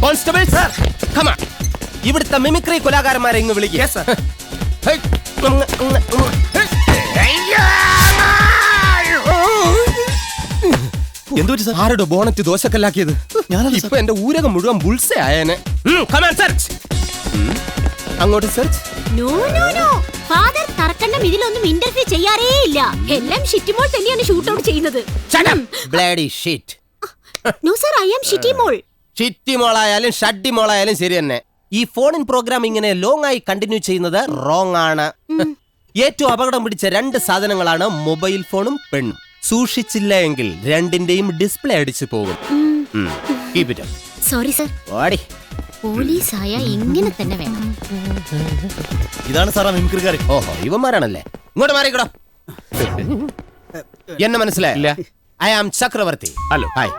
Constables come on, ഇവിടുത്തെ mimicry കലാകാരന്മാരെ ഇങ്ങ് വിളിക്കുക. എന്തുപറ്റി സാർ? ആരുടെ ബോണറ്റ് ദോശക്കല്ലാക്കിയത്? ഇപ്പൊ എന്റെ ഊരകം മുഴുവൻ ബുൾസ ആയേനെ. അങ്ങോട്ട് search. No no no father തർക്കണ്ണം ഇതിലൊന്നും ഇന്റർഫിയർ ചെയ്യാറേ ഇല്ല. എല്ലാം ഷിറ്റിമോൾ തന്നെയാണ് ഷൂട്ട് ഔട്ട് ചെയ്യുന്നത്. Bloody shit. No sir, I am Shittymol. ഷിറ്റിമോളായാലും ഷഡ്ഡിമോളായാലും ശരി തന്നെ. ഈ ഫോണിൻ പ്രോഗ്രാം ഇങ്ങനെ ലോങ് ആയി കണ്ടിന്യൂ ചെയ്യുന്നത് റോങ് ആണ്. ഏറ്റവും അപകടം പിടിച്ച 2 സാധനങ്ങളാണ് മൊബൈൽ ഫോണും പെണ്ണും. സൂക്ഷിച്ചില്ല എങ്കിൽ രണ്ടിന്റെയും ഡിസ്പ്ലേ അടിച്ചു പോകും. Sorry sir. പോലീസ് ആയ ഇങ്ങനെ തന്നെ വേണം. ഇതാണ് സാറാ മിമിക്രിക്കാരൻ. ഓഹോ, ഇവന്മാരാണല്ലേ. ഇങ്ങോട്ട് മാറിക്കടോ. എന്നെ മനസ്സിലായില്ല. ഐ ആം ചക്രവർത്തി. ഹലോ. ഹായ്,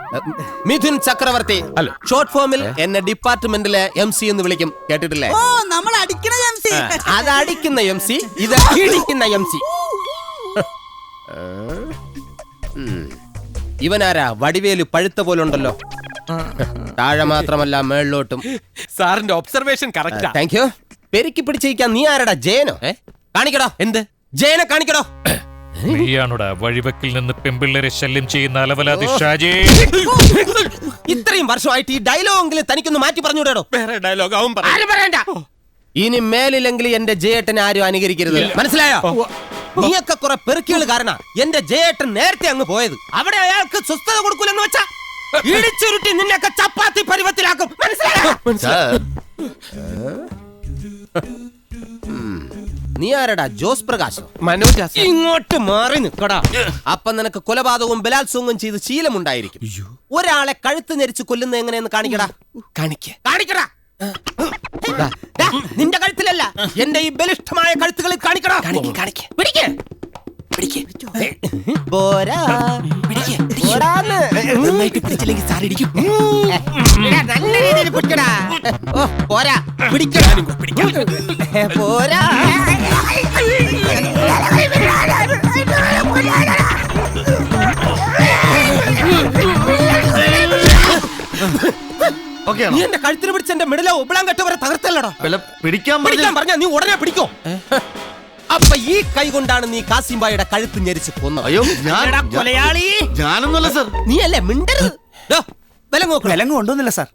മിഥുൻ ചക്രവർത്തി. ഹലോ. ഷോർട്ട് ഫോമിൽ എന്നെ ഡിപ്പാർട്ട്മെന്റിലെ MC എന്ന് വിളിക്കും. കേട്ടിട്ടില്ലേ? അത് അടിക്കുന്ന MC, ഇത് ഇടിക്കുന്ന MC. ഇവനാരാ? വടിവേലു പഴുത്ത പോലുണ്ടല്ലോ. താഴെ മാത്രമല്ല മേളിലോട്ടും. സാറിന്റെ ഒബ്സർവേഷൻ കറക്റ്റാ. Thank you. പെരുക്കി പിടിച്ചിരിക്കാൻ നീ ആരടാ? ജയനോ? കാണിക്കടോ. എന്ത് ജയനെ കാണിക്കടോ? നീയാണോടാ വഴിവെക്കിൽ നിന്ന് പെമ്പിള്ളേരെ ശല്യം ചെയ്യുന്ന അലവലാതി ഷാജി? ഇത്രയും വർഷമായിട്ട് ഈ ഡയലോഗെങ്കിലും തനിക്കൊന്ന് മാറ്റി പറഞ്ഞുകൂടോ? വേറെ ഡയലോഗ് ആവും പറയണ്ട. ഇനി മേലിലെങ്കിൽ എന്റെ ജയേട്ടൻ ആരും അനുകരിക്കരുത്. മനസ്സിലായോ? നീയൊക്കെ കുറെ പെറുക്കികൾ കാരണം എന്റെ ജയേട്ടൻ നേരത്തെ അങ്ങ് പോയത്. അവിടെ അയാൾക്ക് സ്വസ്ഥത കൊടുക്കൂലെന്ന് വെച്ചാ ഇടിച്ചുരുട്ടി നിന്നെയൊക്കെ ചപ്പാത്തി പരുവത്തിലാക്കും. മനസ്സിലായോ? നീ ആരടാ? ജോസ് പ്രകാശോ? മനോജ്. ഇങ്ങോട്ട് മാറി നിക്കടാ. അപ്പൊ നിനക്ക് കൊലപാതകവും ബലാത്സംഗവും ചെയ്ത് ശീലമുണ്ടായിരിക്കും. ഒരാളെ കഴുത്ത് ഞെരിച്ച് കൊല്ലുന്ന എങ്ങനെയെന്ന് കാണിക്കടാ. കാണിക്കടാ. നിന്റെ കഴുത്തിലല്ല, എന്റെ ഈ ബലിഷ്ഠമായ കഴുത്തുകളിൽ കാണിക്കടാ. നല്ല രീതിയിൽ പിടിക്കടാ. പോരാ, പോരാ. നീ എന്റെ കഴുത്തിന് പിടിച്ച് എന്റെ മിഡിലെ ഒബിളാൻ കെട്ടവരെ തകർത്തല്ലടാ. പിടിക്കാൻ പറഞ്ഞ നീ ഉടനെ പിടിക്കോ. അപ്പൊ ഈ കൈ കൊണ്ടാണ് നീ കാസിംബായുടെ കഴുത്ത് ഞെരിച്ച് കൊന്നത്. അയ്യോ, കൊലയാളി ഞാനൊന്നുമല്ല സാർ. നീ അല്ലേ മിണ്ടരുത്. വിലങ്ങ് കൊണ്ടോന്നില്ല സാർ.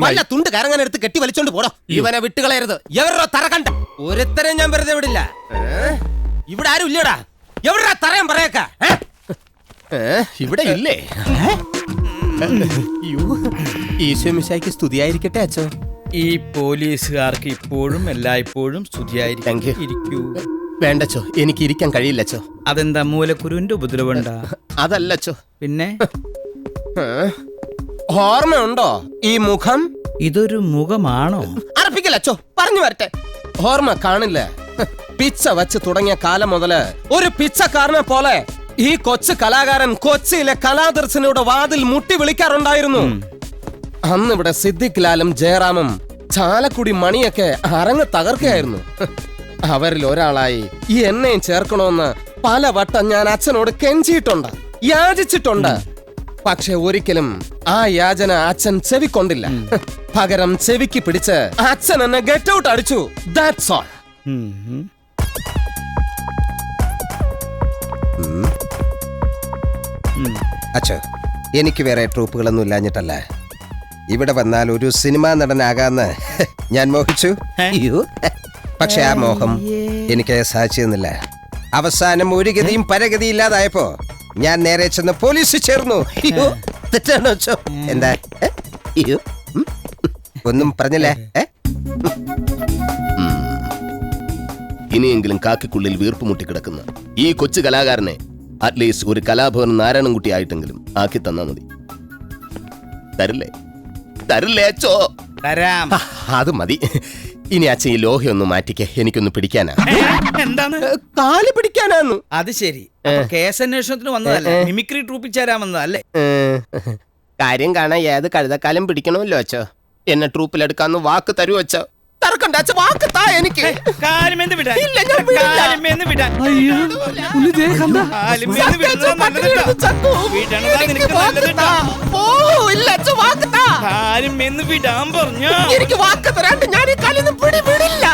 നല്ല തുണ്ട് കരങ്ങനെ എടുത്ത് കെട്ടി വലിച്ചോണ്ട് പോടോ. ഇവനെ വിട്ടുകളയരുത്. എവരോ തറ കണ്ട ഒരുത്തരം ഞാൻ വെറുതെ വിടില്ല. ഇവിടെ ആരും ഇല്ലടാ. എവിടാ തറയാൻ പറയേക്ക? ഇവിടെ ഇല്ലേ? ഈശോമിശിഹായ്ക്ക് സ്തുതിയായിരിക്കട്ടെ അച്ഛോ. ഈ പോലീസുകാർക്ക് ഇപ്പോഴും എല്ലായ്പ്പോഴും സ്തുതിയായിരിക്കും. വേണ്ടച്ചോ, എനിക്ക് ഇരിക്കാൻ കഴിയില്ലച്ചോ. അതെന്താ, മൂലക്കുരുവിന്റെ ഉപദ്രവണ്ട? അതല്ലച്ചോ. പിന്നെ ഓർമ്മയുണ്ടോ ഈ മുഖം? ഇതൊരു മുഖമാണോ? അർപ്പിക്കലച്ചോ, പറഞ്ഞു വരട്ടെ. ഓർമ്മ കാണില്ല. പിച്ച വച്ച് തുടങ്ങിയ കാലം മുതല് ഒരു പിച്ചക്കാരനെ പോലെ ഈ കൊച്ചു കലാകാരൻ കൊച്ചിയിലെ കലാദർശനയുടെ വാതിൽ മുട്ടി വിളിക്കാറുണ്ടായിരുന്നു. അന്ന് ഇവിടെ സിദ്ദിഖ് ലാലും ജയറാമും ചാലക്കുടി മണിയൊക്കെ അരങ്ങ് തകർക്കുകയായിരുന്നു. അവരിൽ ഒരാളായി ഈ എന്നെയും ചേർക്കണമെന്ന് പലവട്ടം ഞാൻ അച്ഛനോട് കെഞ്ചിയിട്ടുണ്ട്, യാചിച്ചിട്ടുണ്ട്. പക്ഷെ ഒരിക്കലും ആ യാചന അച്ഛൻ ചെവിക്കൊണ്ടില്ല. പകരം ചെവിക്ക് പിടിച്ച് അച്ഛൻ എന്നെ ഗെറ്റ് ഔട്ട് അടിച്ചു. That's all. അച്ഛോ, എനിക്ക് വേറെ ട്രൂപ്പുകളൊന്നും ഇല്ലാഞ്ഞിട്ടല്ല. ഇവിടെ വന്നാൽ ഒരു സിനിമാ നടനാകാന്ന് ഞാൻ മോഹിച്ചു. പക്ഷെ ആ മോഹം എനിക്ക് സാധിച്ചിരുന്നില്ല. അവസാനം ഒരു ഗതിയും പരഗതി ഇല്ലാതായപ്പോ ഞാൻ നേരെ ചെന്ന് പോലീസിൽ ചേർന്നു. തെറ്റാണോ അച്ഛോ? എന്താ? ഒന്നും പറഞ്ഞില്ലേ? ഇനിയെങ്കിലും കാക്കിക്കുള്ളിൽ വീർപ്പ് മുട്ടിക്കിടക്കുന്ന ഈ കൊച്ചു കലാകാരനെ അറ്റ്ലീസ്റ്റ് ഒരു കലാഭവൻ നാരായണൻകുട്ടി ആയിട്ടെങ്കിലും ആക്കി തന്നാ മതി. തരില്ലേ അച്ചോ? തരാം. അത് മതി. ഇനി അച്ഛൻ ഈ ലോഹയൊന്ന് മാറ്റിക്കേ, എനിക്കൊന്ന് പിടിക്കാനാ. എന്താണ്? കാല് പിടിക്കാനാന്നു. അത് ശരി. കേസന്വേഷണത്തിന് വന്നതല്ലേ, മിമിക്രി ട്രൂപ്പിൽ ചേരാൻ വന്നതല്ലേ? കാര്യം കാണാൻ ഏത് കഴുതക്കാലം പിടിക്കണമല്ലോ അച്ഛോ. എന്നെ ട്രൂപ്പിലെടുക്കാന്ന് വാക്ക് തരൂ അച്ഛോ. തറക്കണ്ട അച്ഛൻ വാക്ക് താ എനിക്ക്. കാലുമേന്ന് വിടാൻ. ഇല്ല, ഞാൻ വിടില്ല. കാലുമേന്ന് വിടാൻ. കാലുമേന്ന് സത്യം വിടുന്നത് അച്ഛൻ പട്ടിണി നല്ലതല്ല. കിടന്ന് ചത്തു. വിടണതാ എനിക്ക് നിനക്ക് വാക്ക് നല്ലത് താ. ഓ ഇല്ല അച്ഛൻ വാക്ക് താ. കാലുമേന്ന് വിടാൻ പറഞ്ഞ എനിക്ക് വാക്ക് തരാണ്ട് ഞാൻ ഈ കാലിന്ന് വിടില്ല.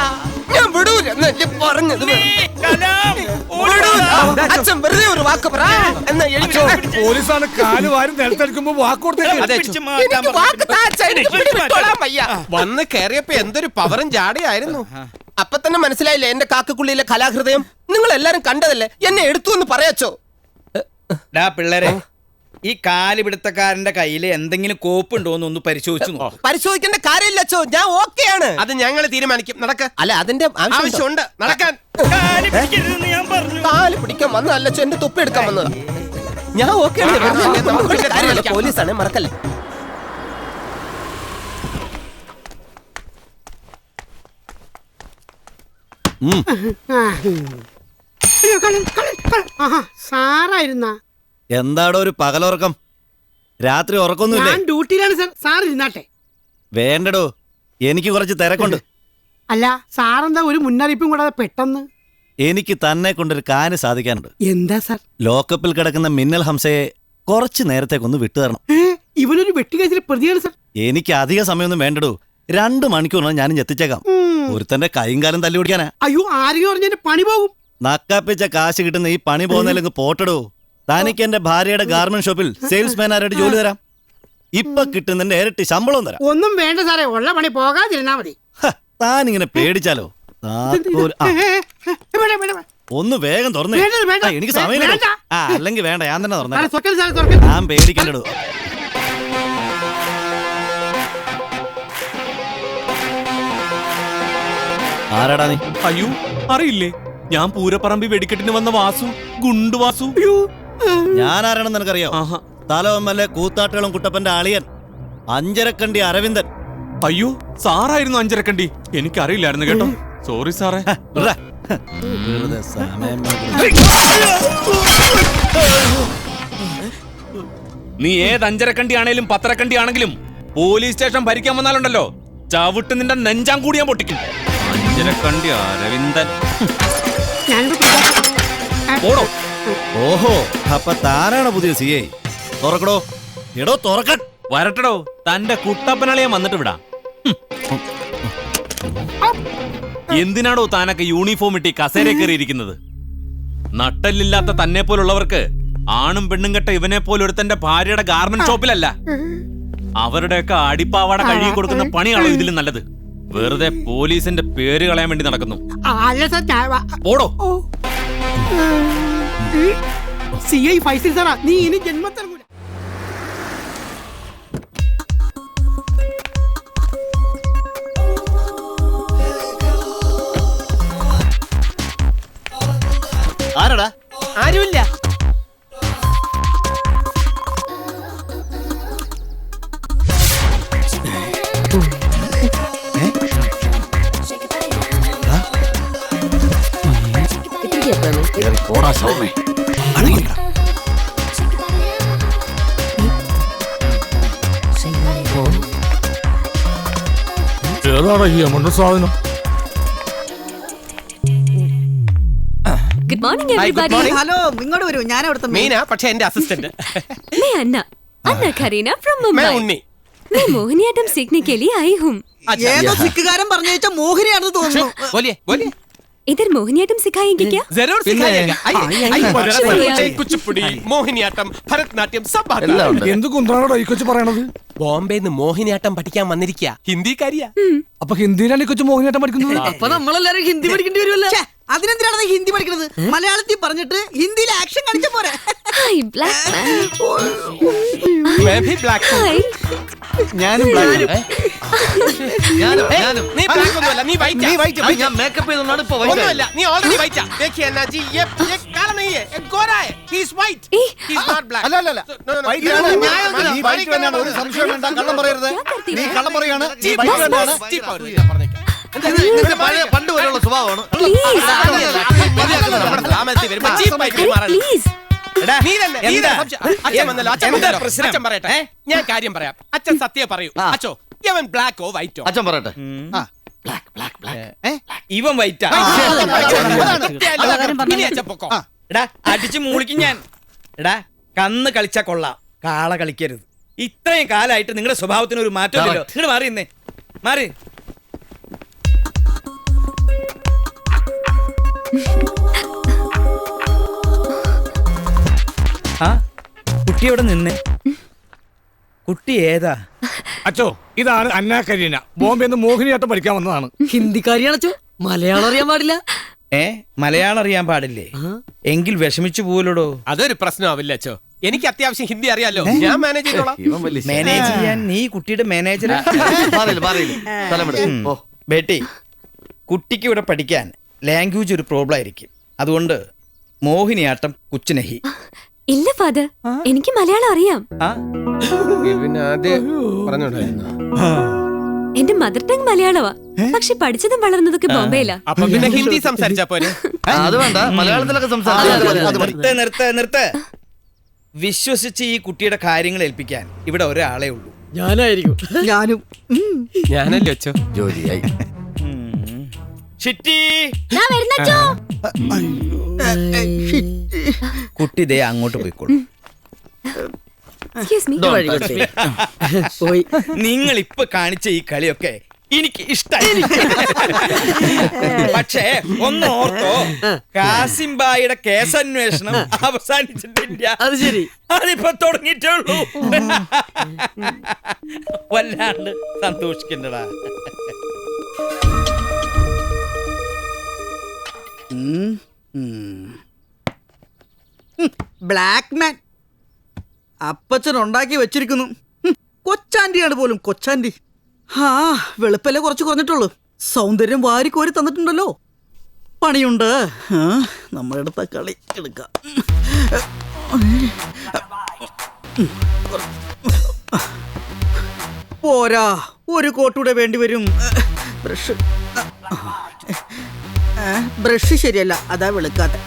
ഞാൻ വിടൂലെന്നല്ലേ പറഞ്ഞത്. വിടൂല. അച്ഛൻ വെറുതെ ഒരു വാക്ക് പറ എന്നാ എഴുതി. പോലീസാണ് കാല് വാരി നിലത്തെടുക്കുമ്പോ വാക്ക് കൊടുത്തേക്ക്. എനിക്ക് വാക്ക് താ അച്ഛാ, എനിക്ക് വിട്ടോളാൻ വയ്യ. വന്ന് കേറിയപ്പോ എന്തൊരു പവറും ജാടയായിരുന്നു. അപ്പൊ തന്നെ മനസ്സിലായില്ലേ എന്റെ കാക്കക്കുള്ളിയിലെ കലാഹൃദയം. നിങ്ങൾ എല്ലാരും കണ്ടതല്ലേ, എന്നെ എടുത്തു എന്ന് പറയച്ചോ. ഡാ പിള്ളേരെ, ഈ കാലുപിടുത്തക്കാരന്റെ കയ്യില് എന്തെങ്കിലും കോപ്പുണ്ടോന്ന് ഒന്ന് പരിശോധിച്ചു നോക്ക്. പരിശോധിക്കേണ്ട കാര്യമില്ല അച്ഛോ, ഞാൻ ഓക്കെയാണ്. അത് ഞങ്ങൾ തീരുമാനിക്കും. നടക്ക. അല്ല അതിന്റെ ആവശ്യമുണ്ട് നടക്കാൻ. കാല് പിടിക്കരുതെന്ന് ഞാൻ പറഞ്ഞു. കാല് പിടിക്കാൻ വന്നതല്ല അച്ഛോ, എന്റെ തൊപ്പി എടുക്കാൻ വന്നതാ. ഞാൻ ഓക്കെയാണ്. പോലീസാണ്, മറക്കല്ലേ. സാറായിരുന്ന എന്താടോ ഒരു പകലുറക്കം? രാത്രി ഉറക്കൊന്നുമില്ലേ? ഞാൻ ഡ്യൂട്ടിയിലാണ് സാർ. സാർ ഇരുന്നാട്ടെ. വേണ്ടടോ, എനിക്ക് കുറച്ച് തിരക്കുണ്ട്. അല്ല സാറെന്താ ഒരു മുന്നറിയിപ്പും കൂടാതെ പെട്ടെന്ന്? എനിക്ക് തന്നെ കൊണ്ടൊരു കാര്യം സാധിക്കാനുണ്ട്. എന്താ സാർ? ലോക്കപ്പിൽ കിടക്കുന്ന മിന്നൽ ഹംസയെ കുറച്ച് നേരത്തേക്കൊന്ന് വിട്ടുതരണം. ഇവനൊരു വെട്ടുകേസിലെ പ്രതിയാണ് സാർ. എനിക്ക് അധിക സമയമൊന്നും വേണ്ടടോ, 2 മണിക്കൂറിനാണ് ഞാനും എത്തിച്ചേക്കാം. ഒരുത്തന്റെ കൈയും കാലം തല്ലി പിടിക്കാനാ. അയ്യോ ആരെയും പറഞ്ഞ പണി പോകും. നക്കാപ്പിച്ച കാശ് കിട്ടുന്ന ഈ പണി പോകുന്നതിലേക്ക് പോട്ടടോ. തനിക്ക് എന്റെ ഭാര്യയുടെ ഗാർമെന്റ് ഷോപ്പിൽ സെയിൽസ്മാൻ ആരായിട്ട് ജോലി തരാം. ഇപ്പൊ കിട്ടുന്നതിന്റെ ഇരട്ടി ശമ്പളവും തരാം. ഒന്നും വേണ്ട സാറേ, ഉള്ള പണി പോകാതിരുന്നാ മതി. താനിങ്ങനെ പേടിച്ചാലോ? ഒന്ന് വേഗം തുറന്നേ. വേണ്ട, വേണ്ട. എനിക്ക് സമയം വേണ്ട. അല്ലെങ്കിൽ വേണ്ട, ഞാൻ തന്നെ തുറന്നേ. സാറേ, തുറക്കരുത് സാറേ, തുറക്കരുത്. ഞാൻ പേടിക്കണ്ടോ. ആരാടാ നീ? അയ്യോ അറിയില്ലേ, ഞാൻ പൂരപ്പറമ്പി വെടിക്കെട്ടിന് വന്ന വാസു, ഗുണ്ടു വാസു. ഞാൻ ആരാണെന്ന് നിനക്കറിയാം? തലവമ്മലെ കൂത്താട്ടുകളും കുട്ടപ്പന്റെ അളിയൻ അഞ്ചരക്കണ്ടി അരവിന്ദൻ. അയ്യോ സാറായിരുന്നു അഞ്ചരക്കണ്ടി, എനിക്കറിയില്ലായിരുന്നു കേട്ടോ. സോറി സാറേ. വെറുതെ സമയം നീ ഏത് അഞ്ചരക്കണ്ടി ആണേലും 10 കണ്ടി ആണെങ്കിലും പോലീസ് സ്റ്റേഷൻ ഭരിക്കാൻ വന്നാലുണ്ടല്ലോ, ചവിട്ട് നിന്റെ നെഞ്ചാൻ കൂടി ഞാൻ പൊട്ടിക്കും. അഞ്ചരക്കണ്ടി അരവിന്ദൻ. ഓടോ. ഓഹോ, അപ്പൊ താനാണ് പുതിയ സി ഐ. തുറക്കടോ. എടോ തുറക്കൻ. വരട്ടടോ, തന്റെ കുട്ടപ്പനളിയെ വന്നിട്ട് വിടാം. എന്തിനാടോ താനൊക്കെ യൂണിഫോം ഇട്ടി കസേര കയറിയിരിക്കുന്നത്? നട്ടല്ലില്ലാത്ത തന്നെ പോലുള്ളവർക്ക് ആണും പെണ്ണും കെട്ട ഇവനെ പോലൊരുത്തന്റെ ഭാര്യയുടെ ഗാർമെന്റ് ഷോപ്പിലല്ല, അവരുടെയൊക്കെ അടിപ്പാവാട കഴുകി കൊടുക്കുന്ന പണിയാണോ ഇതിലും നല്ലത്? വെറുതെ പോലീസിന്റെ പേര് കളയാൻ വേണ്ടി നടക്കുന്നു. അല്ല സാർ, ഓടോ. CI ഫൈസൽ സാറാ, നീ ഇനി ജന്മത്തിറങ്ങൂല. ആരാടാ? ആരുമില്ല. ഏതാടാ ഈ അമണ്ട സാധനം? Good morning everybody. ഹലോ, ഇങ്ങോട്ട് വരൂ. ഞാൻ അവിടുത്തെ മീന, പക്ഷെ എന്റെ അസിസ്റ്റന്റ്. मैं अन्ना करीना फ्रॉम मुंबई. ഉണ്ണി. मैं मोहिनीअट्टम सीखने के लिए आई हूँ. ഏതോ സിക്കുകാരൻ പറഞ്ഞ മോഹിനിയാണെന്ന് തോന്നുന്നു. बोलिए बोलिए. इधर मोहिनीअट्टम सिखाएंगे क्या? जरूर सिखाएगा. आइए. कुचिपुड़ी, മോഹിനിയാട്ടം, ഭരതനാട്യം सब आता है. എന്ത് കുന്താണോ ഈ കൊച്ചു പറയണത്? ബോംബെന്ന് മോഹിനിയാട്ടം പഠിക്കാൻ വന്നിരിക്കുക. ഹിന്ദിക്കാരിയാ. അപ്പൊ ഹിന്ദിയിലാണ് ഈ കൊച്ചു മോഹിനിയാട്ടം പഠിക്കുന്നത്? അപ്പൊ നമ്മളെല്ലാരും ഹിന്ദി പഠിക്കേണ്ടി വരുമല്ലോ. അതിനെന്തിനാണ് ഹിന്ദി പഠിക്കുന്നത്? മലയാളത്തിൽ പറഞ്ഞിട്ട് ഹിന്ദിയിൽ ആക്ഷൻ കാണിച്ച പോരെ. हाय ब्लैक मैन. मैं भी black हूँ. हाय. ഞാനും നീ black ഒന്നുമല്ല, നീ white ആ. ഞാൻ മേക്കപ്പ് ചെയ്തോണ്ടാണ് ഇപ്പൊ ഒന്നുമല്ല, നീ already white ആ. देखिए अन्ना जी, ये काला नहीं है, ये गोरा है. He is white. A. He is not black. അല്ല അല്ല അല്ല, നീ വൈറ്റ് തന്നെയാണ്. ഒരു സംശയം വേണ്ട, കള്ളം പറയരുത്. നീ കള്ളം പറയാണ്. നീ വൈറ്റ് തന്നെയാണ്. പണ്ട് വരെയുള്ള സ്വഭാവമാണ്. നമ്മുടെ ഗ്രാമത്തിൽ വരുമ്പോ cheap ആയിട്ട് പെരുമാറണം. प्लीज. നീ തന്നെ അച്ഛൻ വന്നല്ലോ. അച്ഛൻ പറയട്ടെ. ഞാൻ കാര്യം പറയാം. അച്ഛൻ സത്യം പറയൂ. അച്ഛോ, ഇവൻ ബ്ലാക്കോ വൈറ്റോ? അച്ഛൻ പറയട്ടെ. ഇവൻ വൈറ്റാ ഇനി അച്ഛാ പൊക്കോ. എടാ അടിച്ചു മൂളിക്കും ഞാൻ. എടാ കന്ന് കളിച്ചാ കൊള്ളാം, കാള കളിക്കരുത്. ഇത്രയും കാലായിട്ട് നിങ്ങളുടെ സ്വഭാവത്തിന് ഒരു മാറ്റമില്ലല്ലോ. നിങ്ങൾ മാറി നിന്നേ, മാറി. ആ കുട്ടി എവിടെ നിന്നേ? കുട്ടി ഏതാ? അച്ചോ ഇതാണ് അന്നാ കരീന. ബോംബെ നിന്ന് മോഹിനിയാട്ടം പഠിക്കാൻ വന്നതാണ്. ഹിന്ദിക്കാരിയാണോ? മലയാളം അറിയാൻ പാടില്ല. മലയാളം അറിയാൻ പാടില്ലേ? എങ്കിൽ വിഷമിച്ചു പോലോ. അതൊരു പ്രശ്നമാവില്ല അച്ഛോ, എനിക്ക് അത്യാവശ്യം ഹിന്ദി അറിയാലോ, ഞാൻ മാനേജ് ചെയ്തോളാം. മാനേജ് ചെയ്യാൻ നീ കുട്ടിയുടെ മാനേജർ? ബേട്ടി, കുട്ടിക്ക് ഇവിടെ പഠിക്കാൻ ലാംഗ്വേജ് ഒരു പ്രോബ്ലം ആയിരിക്കും. അതുകൊണ്ട് മോഹിനിയാട്ടം കുച്ചിനഹി. ഇല്ല ഫാദർ, എനിക്ക് മലയാളം അറിയാം. പിന്നെ ആദ്യം പറഞ്ഞോണ്ടായിരുന്നു. എന്റെ മദർ ടങ് മലയാളമാ, പക്ഷെ പഠിച്ചതും വളർന്നതൊക്കെ ബോംബെയിലാ. അപ്പൊ പിന്നെ ഹിന്ദി സംസാരിച്ചാ പോരെ? അത് വേണ്ട, മലയാളത്തിലൊക്കെ സംസാരിക്കാം. നിർത്ത്. വിശ്വസിച്ച് ഈ കുട്ടിയുടെ കാര്യങ്ങൾ ഏൽപ്പിക്കാൻ ഇവിടെ ഒരാളെ ഉള്ളൂ. ഞാനായിരിക്കും. ഞാനും. ഞാനല്ലേ അച്ഛോ. ജോലിയായി. ചിറ്റി, ദാ വരുന്നച്ചോ. കുട്ടി ദേ അങ്ങോട്ട് പോയിക്കോളൂ. Excuse me. പോയി. നിങ്ങൾ ഇപ്പൊ കാണിച്ച ഈ കളിയൊക്കെ എനിക്ക് ഇഷ്ടായി. പക്ഷേ ഒന്ന് ഓർത്തോ, കാസിംബായിയുടെ കേസന്വേഷണം അവസാനിച്ചിട്ടില്ല. അത് ശരി. അതിപ്പോ തുടങ്ങിയിട്ടുള്ളൂ. വല്ലാണ്ട് സന്തോഷിക്കണ്ടടാ. ബ്ലാക്ക് മാൻ അപ്പച്ചൻ ഉണ്ടാക്കി വെച്ചിരിക്കുന്നു. കൊച്ചാൻറ്റിയാണ് പോലും, കൊച്ചാൻറ്റി. ആ വെളുപ്പല്ലേ കുറച്ച് കുറഞ്ഞിട്ടുള്ളൂ, സൗന്ദര്യം വാരിക്കോരി തന്നിട്ടുണ്ടല്ലോ. പണിയുണ്ട്. നമ്മുടെ അടുത്ത കളി എടുക്കാം. പോരാ, ഒരു കോട്ടൂടെ വേണ്ടി വരും. ബ്രഷ് ശരിയല്ല, അതാ വെളുക്കാത്ത.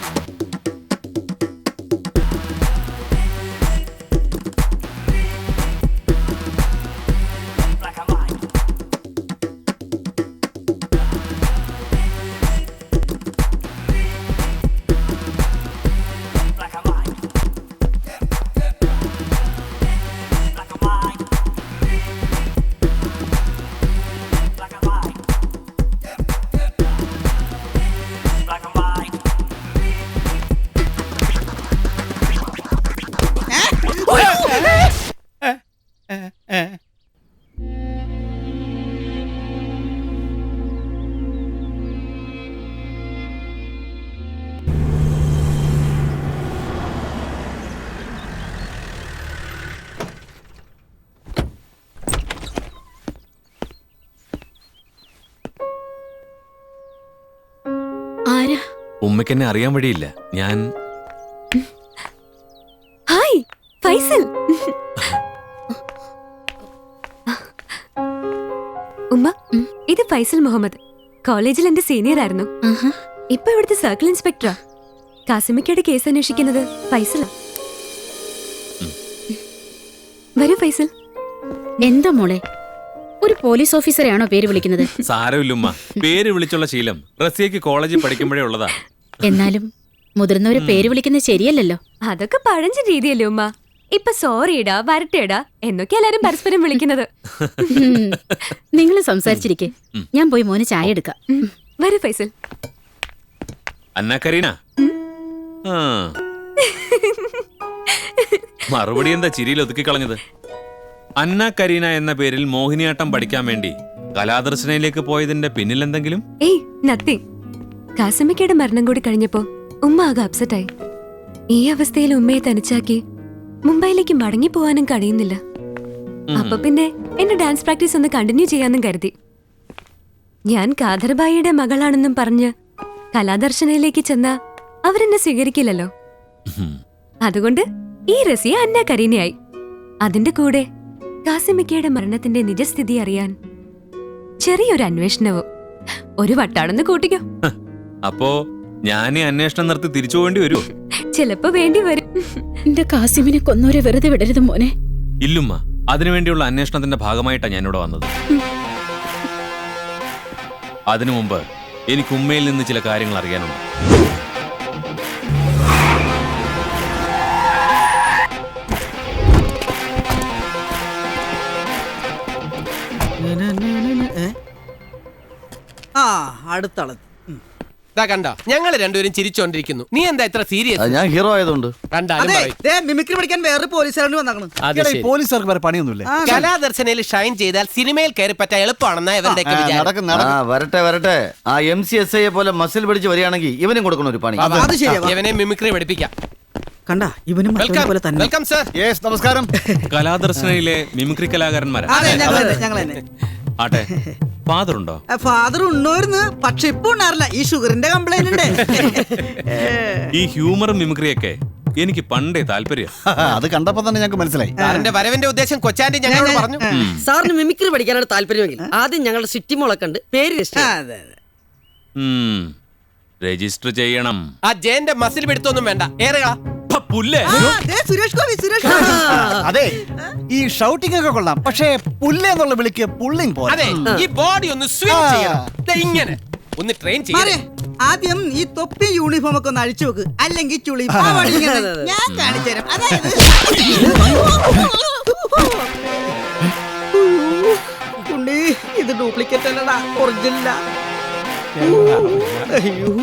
ഉമ്മയ്ക്ക് എന്നെ അറിയാൻ വഴിയില്ല. ഞാൻ ഹായ് ഫൈസൽ. ഉമ്മ, ഇത് ഫൈസൽ മുഹമ്മദ്. കോളേജിൽ എന്റെ സീനിയർ ആയിരുന്നു. ഇപ്പൊ ഇവിടുത്തെ സർക്കിൾ ഇൻസ്പെക്ടറാ. കാസിമിക്കയുടെ കേസ് അന്വേഷിക്കുന്നത് ഫൈസലാ. വരൂ ഫൈസൽ. എന്താ മോളെ, ഒരു പോലീസ് ഓഫീസറെയാണോ പേര് വിളിക്കുന്നത്? സാരമില്ലുമ്മ, പേര് വിളിച്ചുള്ള ശീലം റസിയക്ക് കോളേജിൽ പഠിക്കുമ്പോഴേ ഉള്ളതാ. എന്നാലും മുതിർന്നവരെ പേര് വിളിക്കുന്നത് ശരിയല്ലല്ലോ. അതൊക്കെ പഴഞ്ച രീതിയല്ലേ ഉമ്മ. ഇപ്പൊ സോറിയിടാ, വരട്ടേടാ എന്നൊക്കെ എല്ലാരും പരസ്പരം വിളിക്കുന്നത്. നിങ്ങൾ സംസാരിച്ചിരിക്കെ, ഞാൻ പോയി മോന് ചായ എടുക്കാം. വരൂ ഫൈസൽ. അന്നാ കരീന. മറുപടി എന്താ ചിരിയിൽ ഒതുക്കിക്കളഞ്ഞത്? അന്നാ കരീന എന്ന പേരിൽ മോഹിനിയാട്ടം പഠിക്കാൻ വേണ്ടി കലാദർശനയിലേക്ക് പോയതിന്റെ പിന്നിൽ എന്തെങ്കിലും? ഏയ് നത്തിങ്. കാസിമിക്കയുടെ മരണം കൂടി കഴിഞ്ഞപ്പോ ഉമ്മ ആകെ അപ്സെറ്റായി. ഈ അവസ്ഥയിൽ ഉമ്മയെ തനിച്ചാക്കി മുംബൈയിലേക്ക് മടങ്ങി പോവാനും കഴിയുന്നില്ല. അപ്പൊ പിന്നെ എന്റെ ഡാൻസ് പ്രാക്ടീസ് ഒന്ന് കണ്ടിന്യൂ ചെയ്യാന്നും കരുതി. ഞാൻ കാദർബായിയുടെ മകളാണെന്നും പറഞ്ഞ് കലാദർശനയിലേക്ക് ചെന്ന അവരെന്നെ സ്വീകരിക്കില്ലല്ലോ. അതുകൊണ്ട് ഈ റസിയ അന്നാ കരീനയായി. അതിന്റെ കൂടെ കാസിമിക്കയുടെ മരണത്തിന്റെ നിജസ്ഥിതി അറിയാൻ ചെറിയൊരു അന്വേഷണവും ഒരു വട്ടാണെന്ന് കൂട്ടിക്കോ. അപ്പോ ഞാൻ ഈ അന്വേഷണം നിർത്തി തിരിച്ചു പോകേണ്ടി വരുമോ? ചിലപ്പോ വേണ്ടി വരും. എന്റെ കാസിമിനെ കൊന്നോരെ വെറുതെ വിടരുത് മോനെ. ഇല്ലുമ്മ, അതിനുവേണ്ടിയുള്ള അന്വേഷണത്തിന്റെ ഭാഗമായിട്ടാണ് ഞാനിവിടെ വന്നത്. അതിനു മുമ്പ് എനിക്ക് ഉമ്മയിൽ നിന്ന് ചില കാര്യങ്ങൾ അറിയാനുണ്ട്. ആ അടുത്തളത്ത് കണ്ടോ, ഞങ്ങൾ രണ്ടുപേരും ചിരിച്ചോണ്ടിരിക്കുന്നു. നീ എന്താ ഇത്ര സീരിയസ്? ഞാൻ ഹീറോ ആയതുകൊണ്ട്. അതെ മിമിക്രി പഠിക്കാൻ വേറൊരു പോലീസുകാരൻ വന്നാണ്. പോലീസുകാർക്ക് വേറെ പണിയൊന്നുമില്ല. കലാദർശനയിൽ ഷൈൻ ചെയ്താൽ സിനിമയിൽ കയറി പറ്റാൻ എളുപ്പമാണെന്നാ ഇവരുടെ വരട്ടെ വരട്ടെ. ആ MCSI പോലെ മസിൽ പിടിച്ച് വരികയാണെങ്കിൽ ഇവനും കൊടുക്കണം ഒരു പണി. അത് ശരിയാ. ഇവനെ മിമിക്രി പഠിപ്പിക്കാം. കണ്ട ഇവനും മറ്റവനെ പോലെ തന്നെ. Welcome sir. നമസ്കാരം. കലാദർശനയിലെ മിമിക്രി കലാകാരന്മാരാ. അതെ ഞങ്ങൾ തന്നെ. ആട്ടെ, ഫാദർ ഉണ്ടോ? ഫാദർ ഉണ്ടോയിരുന്നു, പക്ഷെ ഇപ്പൊ ഉണ്ടാറില്ല. ഈ ഷുഗറിന്റെ കംപ്ലൈന്റ് ഉണ്ട്. ഈ ഹ്യൂമറും മിമിക്രിയൊക്കെ എനിക്ക് പണ്ടേ താല്പര്യം. അത് കണ്ടപ്പോ തന്നെ ഞങ്ങൾക്ക് മനസ്സിലായി. സാറിന്റെ വരവിന്റെ ഉദ്ദേശം കൊച്ചാന്റെ ഞങ്ങളോട് പറഞ്ഞു. സാറിന് മിമിക്രി പഠിക്കാനാണ് താല്പര്യമെങ്കിൽ ആദ്യം ഞങ്ങളുടെ സിറ്റി മോളെ കണ്ട് പേര് രജിസ്റ്റർ ചെയ്യണം. ആ ജയന്റെ മസിൽ പിടുത്തൊന്നും വേണ്ട. ഏറുക പുല്ലേ. സുരേഷ് ഗോപി, സുരേഷ് ഗോപി. അതെ, ഈ ഷൗട്ടിംഗ് ഒക്കെ കൊള്ളാം, പക്ഷേ പുല്ല് എന്നുള്ള വിളിക്ക് പുള്ളിങ് പോലെ. അതെ, ഈ ബോഡി ഒന്ന് സ്വിംഗ് ചെയ്യണം. ദേ ഇങ്ങനെ ഒന്ന് ട്രെയിൻ മാറി. ചെയ്യണം. ആദ്യം ഈ തൊപ്പി യൂണിഫോം ഒക്കെ ഒന്ന് അഴിച്ചു വെക്ക്, അല്ലെങ്കിൽ ചുളി ഞാൻ കാണിച്ചു തരാം. അതായത് ഉണ്ണി, ഇത് ഡ്യൂപ്ലിക്കേറ്റ് അല്ലടാ, ഒറിജിനലാ.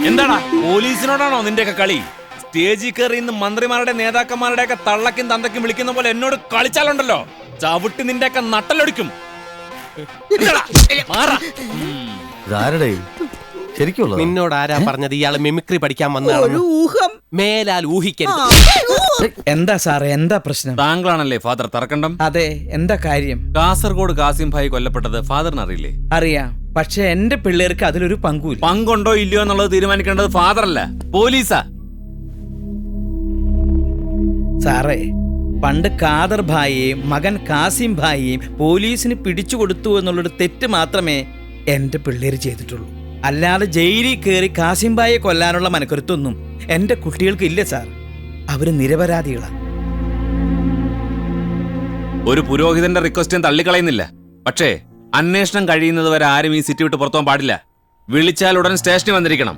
എന്താടാ, പോലീസിനോടാണോ നിന്റെയൊക്കെ കളി? സ്റ്റേജിൽ കയറി ഇന്ന് മന്ത്രിമാരുടെ നേതാക്കന്മാരുടെ ഒക്കെ തള്ളക്കും തന്തക്കും വിളിക്കുന്ന പോലെ എന്നോട് കളിച്ചാലുണ്ടല്ലോ, ചവിട്ടി നിന്റെയൊക്കെ നട്ടലൊടിക്കും. ശരിക്കുള്ള നിന്നോട് ആരാ പറഞ്ഞത് ഇയാള് മിമിക്രി പഠിക്കാൻ ഒരു വന്നതാണ്? ഊഹം. മേലാൽ ഊഹിക്കരുത്. എന്താ സാറേ, എന്താ പ്രശ്നം? താങ്കളാണല്ലേ ഫാദർ തറക്കണ്ടം? അതെ, എന്താ കാര്യം? കാസർഗോഡ് കാസിം ഭായി കൊല്ലപ്പെട്ടത് ഫാദറിന് അറിയില്ലേ? അറിയാം, പക്ഷെ എന്റെ പിള്ളേർക്ക് അതിലൊരു പങ്കുമില്ല. പങ്കുണ്ടോ ഇല്ലയോ എന്നുള്ളത് തീരുമാനിക്കേണ്ടത് ഫാദർ അല്ല, പോലീസാ. സാറേ, പണ്ട് ഖാദർ ഭായിയെയും മകൻ കാസിം ഭായിയെയും പോലീസിന് പിടിച്ചു കൊടുത്തു എന്നുള്ളൊരു തെറ്റ് മാത്രമേ എന്റെ പിള്ളേര് ചെയ്തിട്ടുള്ളൂ. അല്ലാതെ ജയിലിൽ കയറി കാസിം ഭായിയെ കൊല്ലാനുള്ള മനക്കരുത്തൊന്നും എന്റെ കുട്ടികൾക്ക് ഇല്ല സാർ. അവര് നിരപരാധികളാണ്. ഒരു പുരോഹിതന്റെ റിക്വസ്റ്റും തള്ളിക്കളയുന്നില്ല. പക്ഷേ അന്വേഷണം കഴിയുന്നത് വരെ ആരും ഈ സിറ്റി വിട്ട് പുറത്തുപോകാൻ പാടില്ല. വിളിച്ചാൽ ഉടൻ സ്റ്റേഷനിൽ വന്നിരിക്കണം.